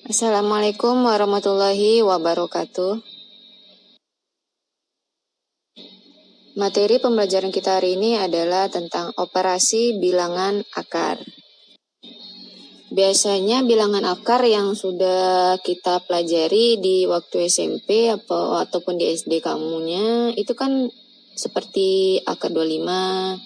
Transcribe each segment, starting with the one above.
Assalamualaikum warahmatullahi wabarakatuh. Materi pembelajaran kita hari ini adalah tentang operasi bilangan akar. Biasanya bilangan akar yang sudah kita pelajari di waktu SMP ataupun di SD kamunya itu kan seperti akar 25,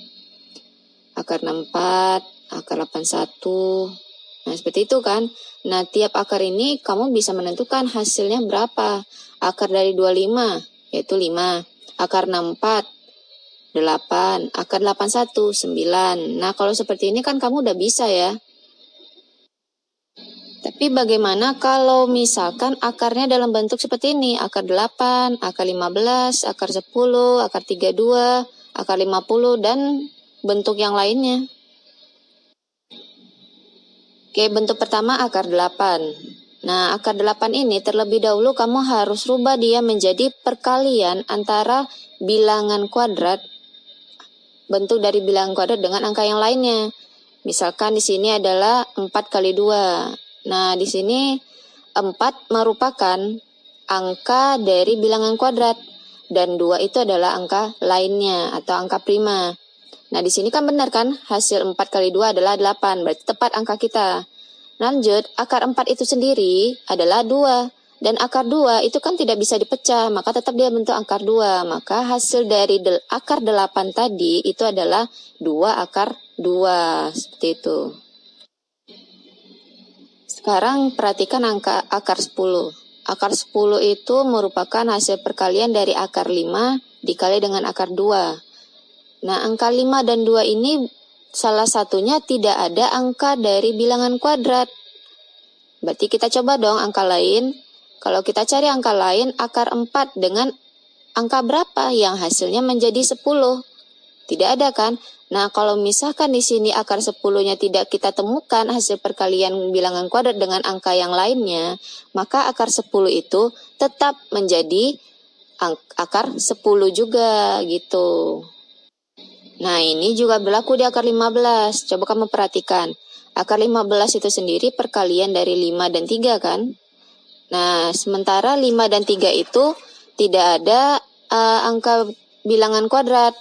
akar 64, akar 81. Nah, seperti itu kan. Nah, tiap akar ini kamu bisa menentukan hasilnya berapa. Akar dari 25 yaitu 5, akar 64 8, akar 81 9. Nah, kalau seperti ini kan kamu udah bisa ya. Tapi bagaimana kalau misalkan akarnya dalam bentuk seperti ini, akar 8, akar 15, akar 10, akar 32, akar 50 dan bentuk yang lainnya. Oke, bentuk pertama akar 8. Nah, akar 8 ini terlebih dahulu kamu harus rubah dia menjadi perkalian antara bilangan kuadrat, bentuk dari bilangan kuadrat dengan angka yang lainnya. Misalkan di sini adalah 4 kali 2. Nah, di sini 4 merupakan angka dari bilangan kuadrat dan 2 itu adalah angka lainnya atau angka prima. Nah, di sini kan benar kan? Hasil 4 kali 2 adalah 8, berarti tepat angka kita. Lanjut, akar 4 itu sendiri adalah 2. Dan akar 2 itu kan tidak bisa dipecah, maka tetap dia bentuk akar 2. Maka hasil dari akar 8 tadi itu adalah 2 akar 2. Seperti itu. Sekarang perhatikan angka akar 10. Akar 10 itu merupakan hasil perkalian dari akar 5 dikali dengan akar 2. Nah, angka 5 dan 2 ini salah satunya tidak ada angka dari bilangan kuadrat. Berarti kita coba dong angka lain. Kalau kita cari angka lain, akar 4 dengan angka berapa yang hasilnya menjadi 10? Tidak ada kan? Nah, kalau misalkan di sini akar 10-nya tidak kita temukan hasil perkalian bilangan kuadrat dengan angka yang lainnya, maka akar 10 itu tetap menjadi akar 10 juga gitu. Nah, ini juga berlaku di akar 15. Coba kamu perhatikan. Akar 15 itu sendiri perkalian dari 5 dan 3 kan? Nah, sementara 5 dan 3 itu tidak ada angka bilangan kuadrat.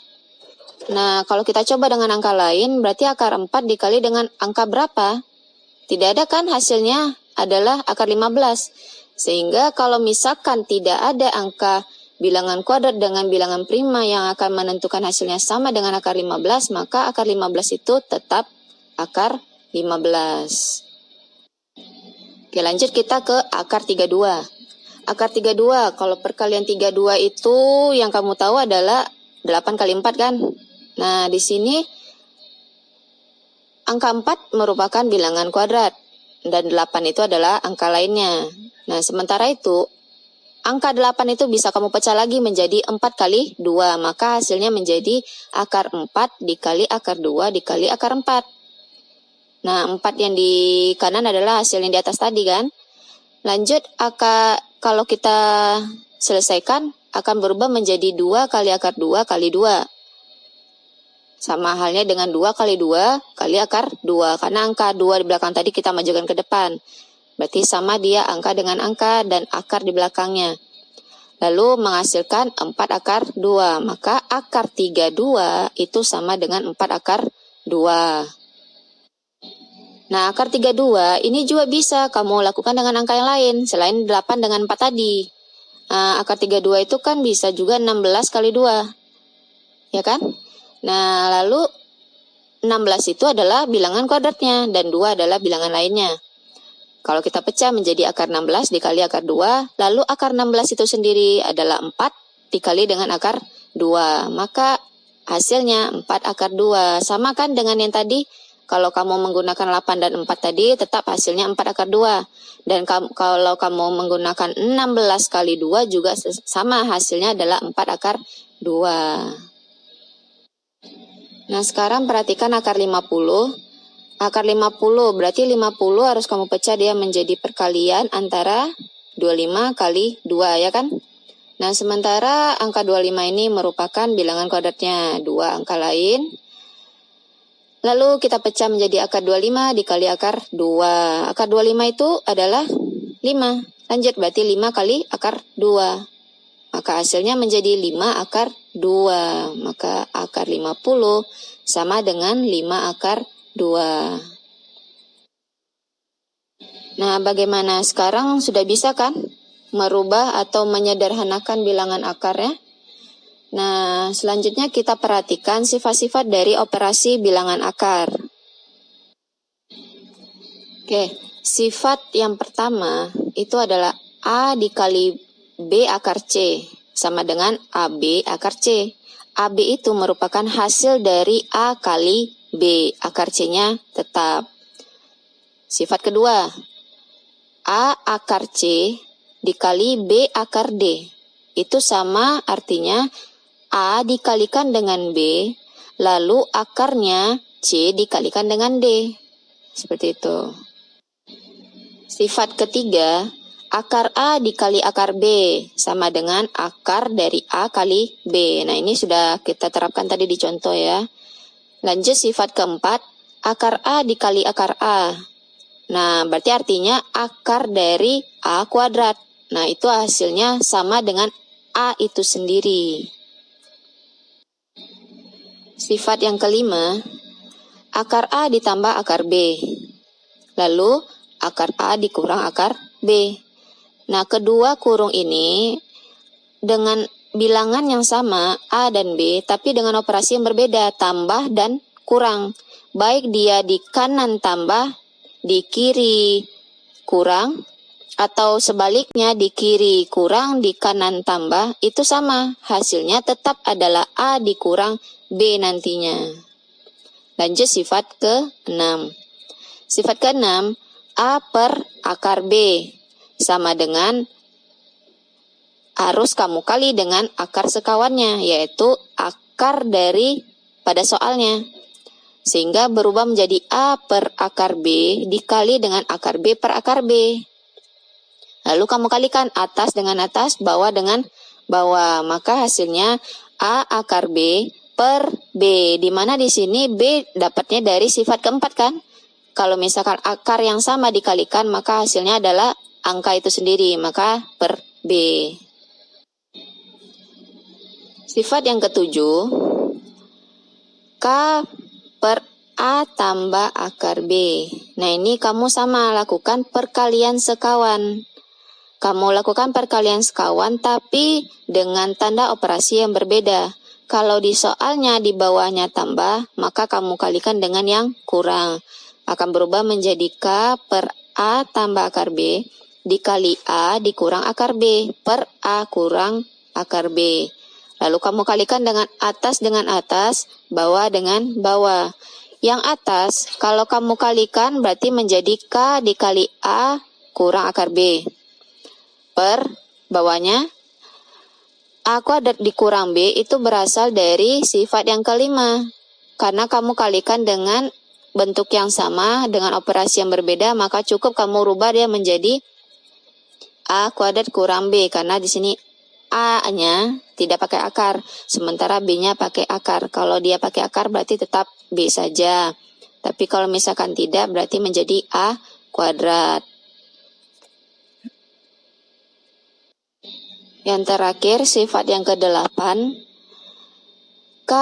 Nah, kalau kita coba dengan angka lain, berarti akar 4 dikali dengan angka berapa? Tidak ada kan hasilnya adalah akar 15. Sehingga kalau misalkan tidak ada angka bilangan kuadrat dengan bilangan prima yang akan menentukan hasilnya sama dengan akar 15, maka akar 15 itu tetap akar 15. Oke, lanjut kita ke akar 32. Akar 32, kalau perkalian 32 itu yang kamu tahu adalah 8 kali 4 kan? Nah, di sini angka 4 merupakan bilangan kuadrat dan 8 itu adalah angka lainnya. Nah, sementara itu angka 8 itu bisa kamu pecah lagi menjadi 4 kali 2. Maka hasilnya menjadi akar 4 dikali akar 2 dikali akar 4. Nah, 4 yang di kanan adalah hasil yang di atas tadi kan. Lanjut, kalau kita selesaikan akan berubah menjadi 2 kali akar 2 kali 2. Sama halnya dengan 2 kali 2 kali akar 2. Karena angka 2 di belakang tadi kita majukan ke depan. Berarti sama dia angka dengan angka dan akar di belakangnya. Lalu menghasilkan 4 akar 2. Maka akar 32 itu sama dengan 4 akar 2. Nah, akar 32 ini juga bisa kamu lakukan dengan angka yang lain. Selain 8 dengan 4 tadi. Akar 32 itu kan bisa juga 16 kali 2. Ya kan? Nah, lalu 16 itu adalah bilangan kuadratnya dan 2 adalah bilangan lainnya. Kalau kita pecah menjadi akar 16 dikali akar 2, lalu akar 16 itu sendiri adalah 4 dikali dengan akar 2. Maka hasilnya 4 akar 2. Sama kan dengan yang tadi, kalau kamu menggunakan 8 dan 4 tadi, tetap hasilnya 4 akar 2. Dan kalau kamu menggunakan 16 kali 2 juga sama, hasilnya adalah 4 akar 2. Nah, sekarang perhatikan akar 50. Akar 50, berarti 50 harus kamu pecah dia menjadi perkalian antara 25 kali 2, ya kan? Nah, sementara angka 25 ini merupakan bilangan kuadratnya 2 angka lain. Lalu kita pecah menjadi akar 25 dikali akar 2. Akar 25 itu adalah 5. Lanjut, berarti 5 kali akar 2. Maka hasilnya menjadi 5 akar 2. Maka akar 50 sama dengan 5 akar 2. Nah, bagaimana sekarang sudah bisa kan merubah atau menyederhanakan bilangan akarnya? Nah, selanjutnya kita perhatikan sifat-sifat dari operasi bilangan akar. Oke, sifat yang pertama itu adalah A dikali B akar C sama dengan AB akar C. AB itu merupakan hasil dari A kali B, akar C-nya tetap. Sifat kedua, A akar C dikali B akar D. Itu sama, artinya A dikalikan dengan B, lalu akarnya C dikalikan dengan D. Seperti itu. Sifat ketiga, akar A dikali akar B sama dengan akar dari A kali B. Nah, ini sudah kita terapkan tadi di contoh ya. Lanjut sifat keempat, akar A dikali akar A. Nah, berarti artinya akar dari A kuadrat. Nah, itu hasilnya sama dengan A itu sendiri. Sifat yang kelima, akar A ditambah akar B. Lalu, akar A dikurang akar B. Nah, kedua kurung ini dengan bilangan yang sama, A dan B, tapi dengan operasi yang berbeda, tambah dan kurang. Baik dia di kanan tambah, di kiri kurang, atau sebaliknya di kiri kurang, di kanan tambah, itu sama. Hasilnya tetap adalah A dikurang B nantinya. Lanjut sifat ke-6. Sifat ke-6, A per akar B sama dengan harus kamu kali dengan akar sekawannya, yaitu akar dari pada soalnya. Sehingga berubah menjadi A per akar B dikali dengan akar B per akar B. Lalu kamu kalikan atas dengan atas, bawah dengan bawah. Maka hasilnya A akar B per B. Di mana di sini B dapatnya dari sifat keempat kan? Kalau misalkan akar yang sama dikalikan, maka hasilnya adalah angka itu sendiri. Maka per B. Sifat yang ketujuh, K per A tambah akar B. Nah, ini kamu sama lakukan perkalian sekawan. Kamu lakukan perkalian sekawan tapi dengan tanda operasi yang berbeda. Kalau di soalnya di bawahnya tambah, maka kamu kalikan dengan yang kurang. Akan berubah menjadi K per A tambah akar B dikali A dikurang akar B per A kurang akar B. Lalu kamu kalikan dengan atas, bawah dengan bawah. Yang atas, kalau kamu kalikan berarti menjadi K dikali A kurang akar B. Per bawahnya, A kuadrat dikurang B itu berasal dari sifat yang kelima. Karena kamu kalikan dengan bentuk yang sama, dengan operasi yang berbeda, maka cukup kamu rubah dia menjadi A kuadrat kurang B. Karena di sini A-nya tidak pakai akar, sementara B-nya pakai akar. Kalau dia pakai akar berarti tetap B saja. Tapi kalau misalkan tidak, berarti menjadi A kuadrat. Yang terakhir, sifat yang ke-8, K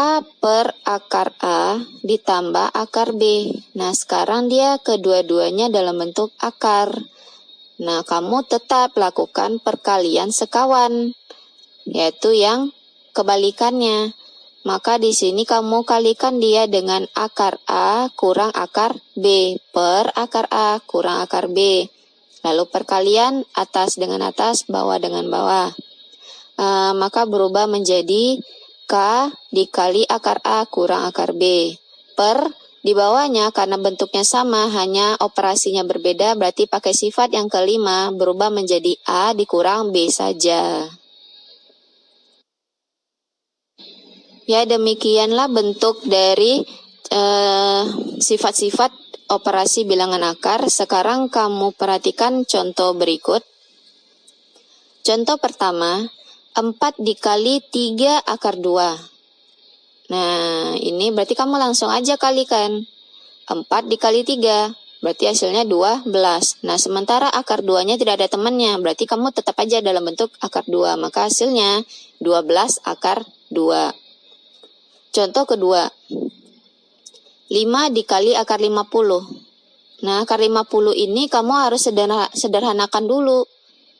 per akar A ditambah akar B. Nah, sekarang dia kedua-duanya dalam bentuk akar. Nah, kamu tetap lakukan perkalian sekawan, yaitu yang kebalikannya. Maka di sini kamu kalikan dia dengan akar A kurang akar B per akar A kurang akar B. Lalu perkalian atas dengan atas, bawah dengan bawah. Maka berubah menjadi K dikali akar A kurang akar B per di bawahnya karena bentuknya sama hanya operasinya berbeda, berarti pakai sifat yang kelima berubah menjadi A dikurang B saja. Ya, demikianlah bentuk dari sifat-sifat operasi bilangan akar. Sekarang kamu perhatikan contoh berikut. Contoh pertama, 4 dikali 3 akar 2. Nah, ini berarti kamu langsung aja kalikan. 4 dikali 3. berarti hasilnya 12. Nah, sementara akar 2-nya tidak ada temannya, berarti kamu tetap aja dalam bentuk akar 2. Maka hasilnya 12 akar 2. Contoh kedua, 5 dikali akar 50. Nah, akar 50 ini kamu harus sederhanakan dulu.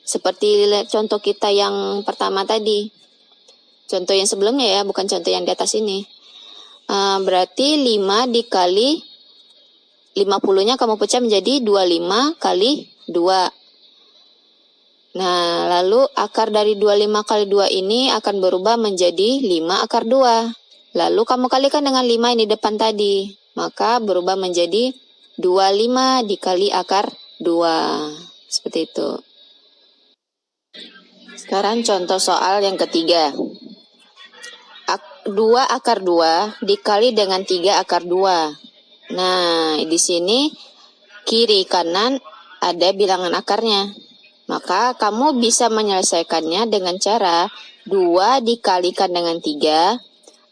Seperti contoh kita yang pertama tadi. Contoh yang sebelumnya ya, bukan contoh yang di atas ini. Berarti 5 dikali 50-nya kamu pecah menjadi 25 kali 2. Nah, lalu akar dari 25 kali 2 ini akan berubah menjadi 5 akar 2. Lalu kamu kalikan dengan 5 yang di depan tadi. Maka berubah menjadi 25 dikali akar 2. Seperti itu. Sekarang contoh soal yang ketiga. 2 akar 2 dikali dengan 3 akar 2. Nah, di sini kiri kanan ada bilangan akarnya. Maka kamu bisa menyelesaikannya dengan cara 2 dikalikan dengan 3,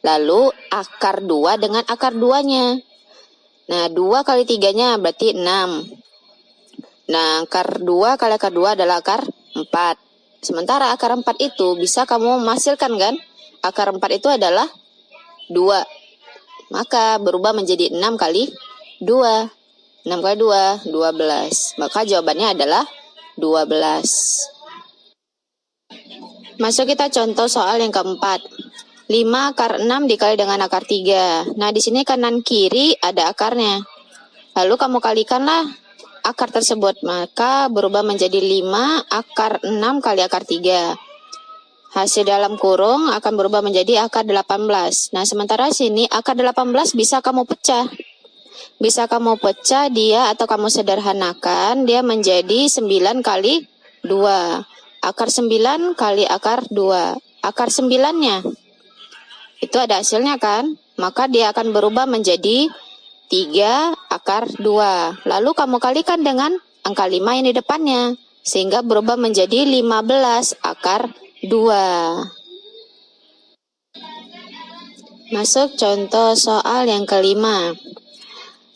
lalu akar 2 dengan akar 2-nya. Nah, 2 kali 3-nya berarti 6. Nah, akar 2 kali akar 2 adalah akar 4. Sementara akar 4 itu bisa kamu menghasilkan kan? Akar 4 itu adalah 2. Maka berubah menjadi 6 kali 2. 6 kali 2, 12. Maka jawabannya adalah 12. Masuk kita contoh soal yang keempat. 5 akar 6 dikali dengan akar 3. Nah, di sini kanan kiri ada akarnya. Lalu kamu kalikanlah akar tersebut. Maka berubah menjadi 5 akar 6 kali akar 3. Hasil dalam kurung akan berubah menjadi akar 18. Nah, sementara sini akar 18 bisa kamu pecah. Bisa kamu pecah dia atau kamu sederhanakan dia menjadi 9 kali 2. Akar 9 kali akar 2. Akar 9-nya itu ada hasilnya kan? Maka dia akan berubah menjadi 3 akar 2. Lalu kamu kalikan dengan angka 5 yang di depannya. Sehingga berubah menjadi 15 akar 2. Masuk contoh soal yang kelima.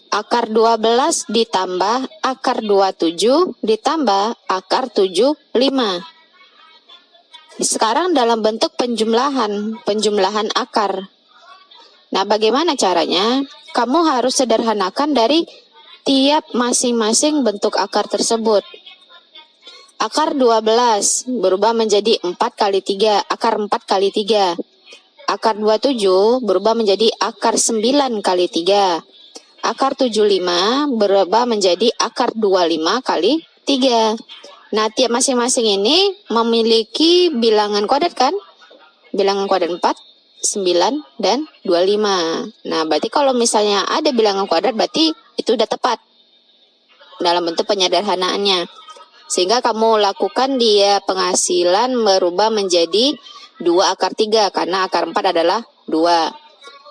Akar 12 ditambah akar 27 ditambah akar 75. Sekarang dalam bentuk penjumlahan akar. Nah, bagaimana caranya? Kamu harus sederhanakan dari tiap masing-masing bentuk akar tersebut. Akar 12 berubah menjadi 4 kali 3, akar 4 kali 3. Akar 27 berubah menjadi akar 9 kali 3. Akar 75 berubah menjadi akar 25 kali 3. Nah, tiap masing-masing ini memiliki bilangan kuadrat kan? Bilangan kuadrat 4, 9, dan 25. Nah, berarti kalau misalnya ada bilangan kuadrat berarti itu udah tepat dalam bentuk penyederhanaannya. Sehingga kamu lakukan dia penghasilan merubah menjadi 2 akar 3 karena akar 4 adalah 2.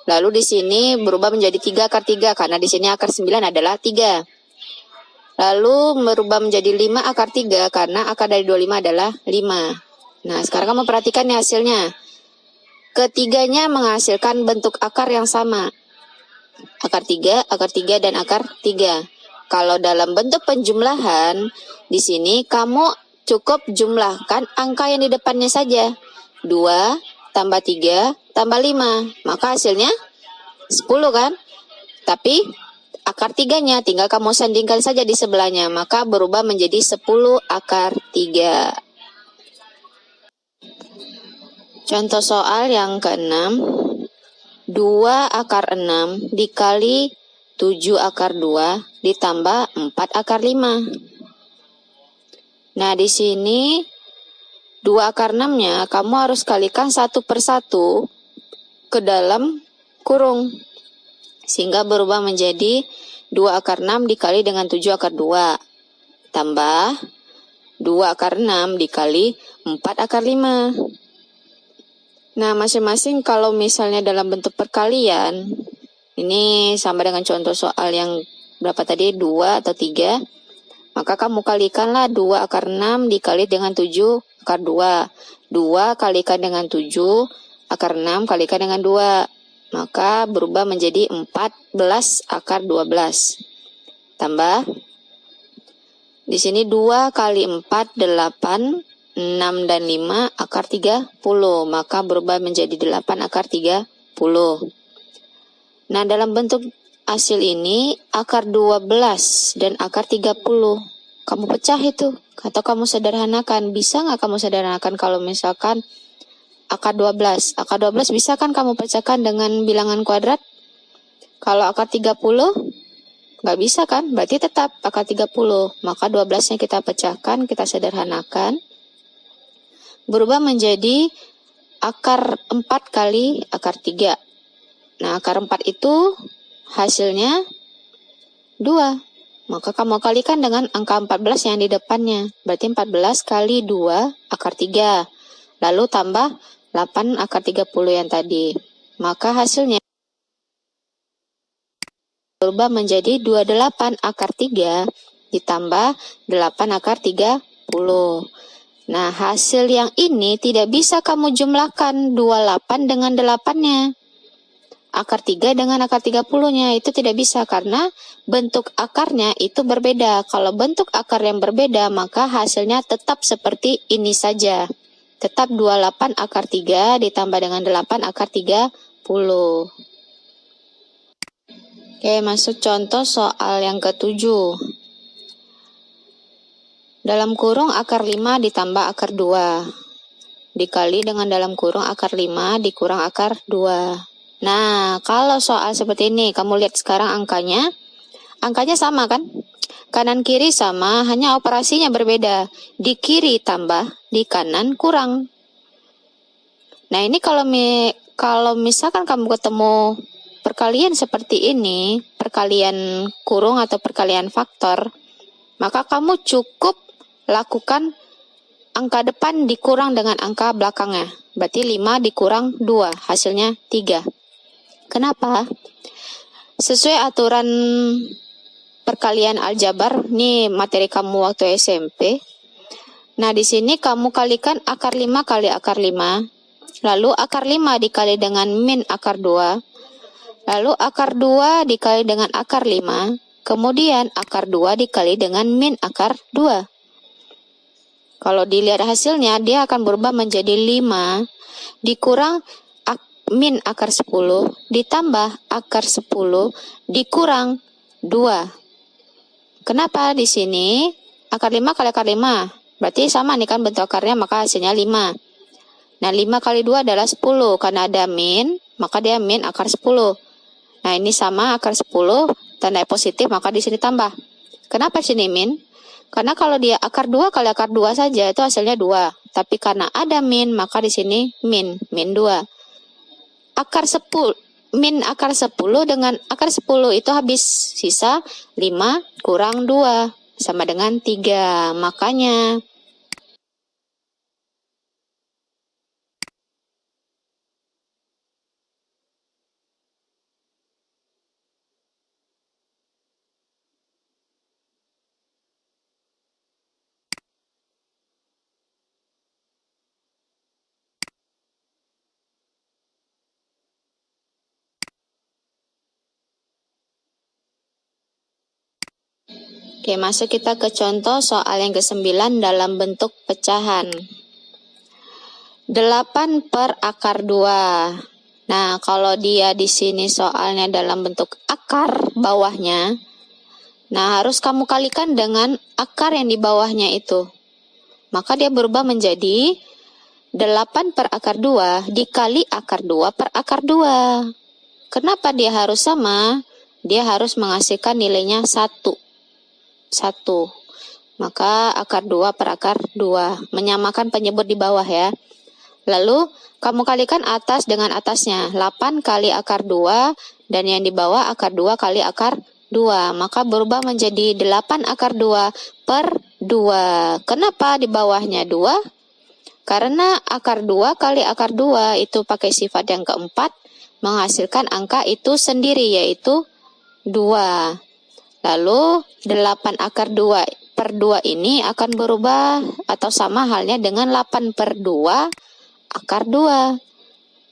Lalu di sini berubah menjadi 3 akar 3 karena di sini akar 9 adalah 3. Lalu merubah menjadi 5 akar 3 karena akar dari 25 adalah 5. Nah, sekarang kamu perhatikan nih hasilnya. Ketiganya menghasilkan bentuk akar yang sama. Akar 3, dan akar 3. Kalau dalam bentuk penjumlahan, di sini kamu cukup jumlahkan angka yang di depannya saja. 2 tambah 3 tambah 5. Maka hasilnya 10 kan? Tapi akar 3-nya tinggal kamu sandingkan saja di sebelahnya. Maka berubah menjadi 10 akar 3. Contoh soal yang keenam. 2 akar 6 dikali 7 akar 2 ditambah 4 akar 5. Nah, di sini 2 akar 6-nya kamu harus kalikan satu per satu ke dalam kurung. Sehingga berubah menjadi 2 akar 6 dikali dengan 7 akar 2. Tambah 2 akar 6 dikali 4 akar 5. Nah, masing-masing kalau misalnya dalam bentuk perkalian, ini sama dengan contoh soal yang berapa tadi, 2 atau 3. Maka kamu kalikanlah 2 akar 6 dikali dengan 7 akar 2. 2 kalikan dengan 7 akar 6 kalikan dengan 2. Maka berubah menjadi 14 akar 12. tambah. Di sini 2 kali 4, 8, 6 dan 5 akar 30. Maka berubah menjadi 8 akar 30. Nah, dalam bentuk hasil ini akar 12 dan akar 30. Kamu pecah itu. Atau kamu sederhanakan. Bisa nggak kamu sederhanakan kalau misalkan akar 12? Akar 12 bisa kan kamu pecahkan dengan bilangan kuadrat? Kalau akar 30, nggak bisa kan? Berarti tetap akar 30. Maka 12-nya kita pecahkan, kita sederhanakan. Berubah menjadi akar 4 kali akar 3. Nah, akar 4 itu hasilnya 2. Maka kamu kalikan dengan angka 14 yang di depannya. Berarti 14 kali 2 akar 3. Lalu tambah 8 akar 30 yang tadi. Maka hasilnya berubah menjadi 28 akar 3 ditambah 8 akar 30. Nah, hasil yang ini tidak bisa kamu jumlahkan 28 dengan 8-nya. Akar 3 dengan akar 30-nya itu tidak bisa karena bentuk akarnya itu berbeda. Kalau bentuk akar yang berbeda, maka hasilnya tetap seperti ini saja. Tetap 28 akar 3 ditambah dengan 8 akar 30. Oke, masuk contoh soal yang ke-7. Dalam kurung akar 5 ditambah akar 2. Dikali dengan dalam kurung akar 5 dikurang akar 2. Nah, kalau soal seperti ini, kamu lihat sekarang angkanya. Angkanya sama kan? Kanan kiri sama, hanya operasinya berbeda. Di kiri tambah, di kanan kurang. Nah, ini kalau misalkan kamu ketemu perkalian seperti ini, perkalian kurung atau perkalian faktor, maka kamu cukup lakukan angka depan dikurang dengan angka belakangnya. Berarti 5 dikurang 2, hasilnya 3. Kenapa? Sesuai aturan perkalian aljabar, nih materi kamu waktu SMP. Nah, di sini kamu kalikan akar 5 kali akar 5. Lalu akar 5 dikali dengan min akar 2. Lalu akar 2 dikali dengan akar 5. Kemudian akar 2 dikali dengan min akar 2. Kalau dilihat hasilnya, dia akan berubah menjadi 5 dikurang min akar 10 ditambah akar 10 dikurang 2. Kenapa di sini? Akar 5 kali akar 5. Berarti sama nih kan bentuk akarnya, maka hasilnya 5. Nah, 5 kali 2 adalah 10. Karena ada min, maka dia min akar 10. Nah, ini sama akar 10, tanda positif, maka di sini tambah. Kenapa sini min? Karena kalau dia akar 2 kali akar 2 saja, itu hasilnya 2. Tapi karena ada min, maka di sini min 2. Akar 10, min akar 10 dengan akar 10 itu habis, sisa 5 kurang 2 sama dengan 3. Makanya oke, masuk kita ke contoh soal yang ke-9 dalam bentuk pecahan. 8 per akar 2. Nah, kalau dia di sini soalnya dalam bentuk akar bawahnya, nah harus kamu kalikan dengan akar yang di bawahnya itu. Maka dia berubah menjadi 8 per akar 2 dikali akar 2 per akar 2. Kenapa dia harus sama? Dia harus menghasilkan nilainya 1. Maka akar 2 per akar 2. Menyamakan penyebut di bawah ya. Lalu kamu kalikan atas dengan atasnya. 8 kali akar 2 dan yang di bawah akar 2 kali akar 2. Maka berubah menjadi 8 akar 2 per 2. Kenapa di bawahnya 2? Karena akar 2 kali akar 2 itu pakai sifat yang keempat, menghasilkan angka itu sendiri, yaitu 2. Lalu 8 akar 2 per 2 ini akan berubah atau sama halnya dengan 8 per 2 akar 2.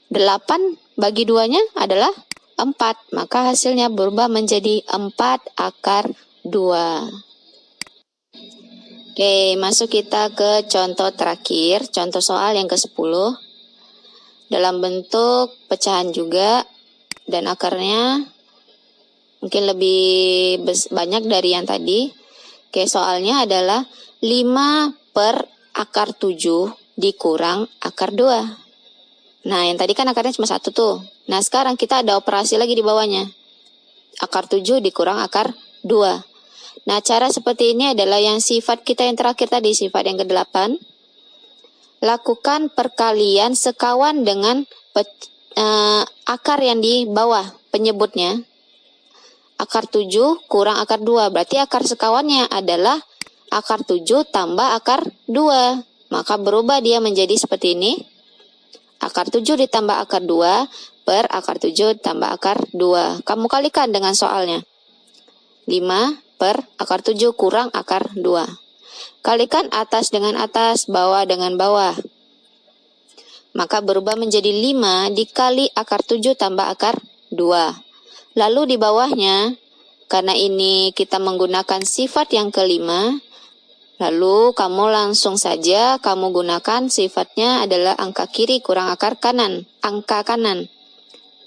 8 bagi 2-nya adalah 4. Maka hasilnya berubah menjadi 4 akar 2. Oke, masuk kita ke contoh terakhir, contoh soal yang ke-10. Dalam bentuk pecahan juga, dan akarnya mungkin lebih banyak dari yang tadi. Oke, soalnya adalah 5 per akar 7 dikurang akar 2. Nah, yang tadi kan akarnya cuma 1 tuh. Nah, sekarang kita ada operasi lagi di bawahnya. Akar 7 dikurang akar 2. Nah, cara seperti ini adalah yang sifat kita yang terakhir tadi, sifat yang ke-8. Lakukan perkalian sekawan dengan akar yang di bawah penyebutnya. Akar 7 kurang akar 2. Berarti akar sekawannya adalah akar 7 tambah akar 2. Maka berubah dia menjadi seperti ini. Akar 7 ditambah akar 2 per akar 7 tambah akar 2. Kamu kalikan dengan soalnya. 5 per akar 7 kurang akar 2. Kalikan atas dengan atas, bawah dengan bawah. Maka berubah menjadi 5 dikali akar 7 tambah akar 2. Lalu di bawahnya, karena ini kita menggunakan sifat yang kelima, lalu kamu langsung saja kamu gunakan sifatnya adalah angka kiri kurang akar kanan, angka kanan.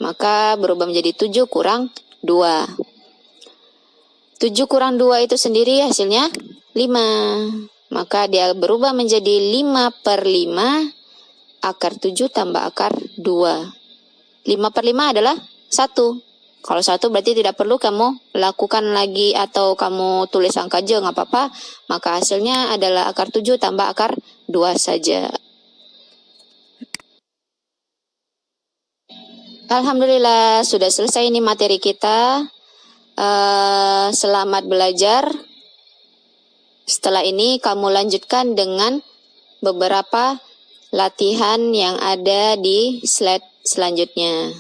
Maka berubah menjadi 7 kurang 2. 7 kurang 2 itu sendiri hasilnya 5. Maka dia berubah menjadi 5 per 5 akar 7 tambah akar 2. 5 per 5 adalah 1. Kalau 1 berarti tidak perlu kamu lakukan lagi atau kamu tulis angka aja, nggak apa-apa. Maka hasilnya adalah akar 7 tambah akar 2 saja. Alhamdulillah, sudah selesai ini materi kita. Selamat belajar. Setelah ini kamu lanjutkan dengan beberapa latihan yang ada di slide selanjutnya.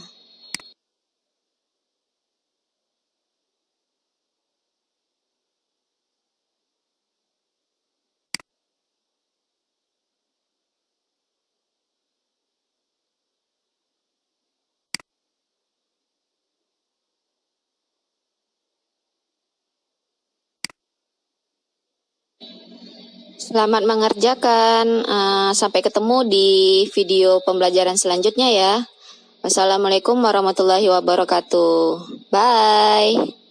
Selamat mengerjakan. Sampai ketemu di video pembelajaran selanjutnya ya. Wassalamualaikum warahmatullahi wabarakatuh. Bye.